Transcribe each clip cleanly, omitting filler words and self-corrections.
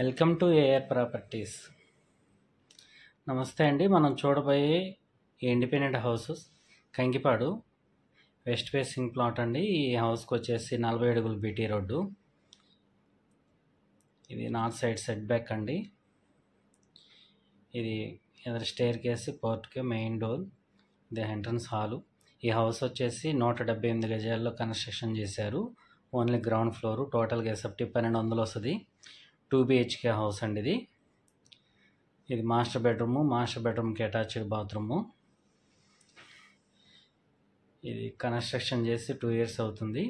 Welcome to AR properties. నమస్తే అండి. మనం చూడబోయే independent house Kankipadu west facing plot అండి. ఈ హౌస్కి వచ్చేసి 40 అడుగులు బీటీ రోడ్డు. ఇది నార్త్ సైడ్ సెట్ బ్యాక్ అండి. ఇది ఎదురు స్టేర్ కేసి పోర్ట్కి మెయిన్ డోర్, ఇది ఎంట్రన్స్ హాలు. ఈ హౌస్ వచ్చేసి 178 గజాల్లో కన్స్ట్రక్షన్ చేశారు. Only ground floor. టోటల్గా ఎసెప్టీ 1200 వస్తుంది. 2 BHK హౌస్ అండి. ఇది మాస్టర్ బెడ్రూమ్కి అటాచ్డ్ బాత్రూము. ఇది కన్స్ట్రక్షన్ చేసి 2 years అవుతుంది.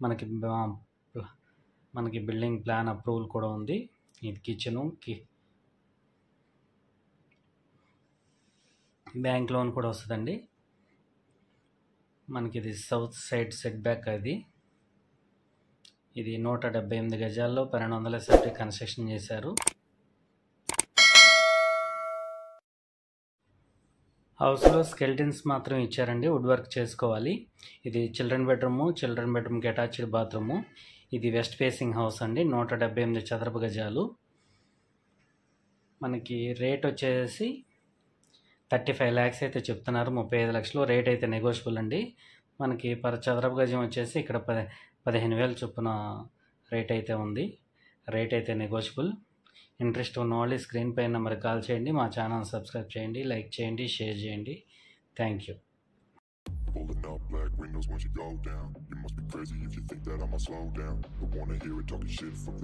మనకి బిల్డింగ్ ప్లాన్ అప్రూవల్ కూడా ఉంది. ఇది కిచెను, బ్యాంక్ లోన్ కూడా వస్తుందండి. మనకి ఇది సౌత్ సైడ్ సెట్ బ్యాక్. ఇది 178 గజాల్లో 1200 సెట్ కన్స్ట్రక్షన్ చేశారు. హౌస్లో స్కెల్టన్స్ మాత్రం ఇచ్చారండి, వుడ్ వర్క్ చేసుకోవాలి. ఇది చిల్డ్రన్ బెడ్రూమ్కి అటాచ్డ్ బాత్రూము. ఇది వెస్ట్ ఫేసింగ్ హౌస్ అండి. 178 చదరపు గజాలు. మనకి రేట్ వచ్చేసి 35 lakhs అయితే చెప్తున్నారు. 35 లక్షలు రేట్ అయితే నెగోషియబుల్ అండి. మనకి పర్ చదరపు గజం వచ్చేసి ఇక్కడ 15,000 చొప్పున రేట్ అయితే ఉంది. రేట్ అయితే నెగోషియబుల్. ఇంట్రెస్ట్ ఉన్న వాళ్ళు స్క్రీన్ పైన నెంబర్కి కాల్ చేయండి. మా ఛానల్ సబ్స్క్రైబ్ చేయండి, లైక్ చేయండి, షేర్ చేయండి. Thank you. Pulling up black windows once you go down. You must be crazy if you think that I'ma slow down. Don't wanna hear it talking shit from the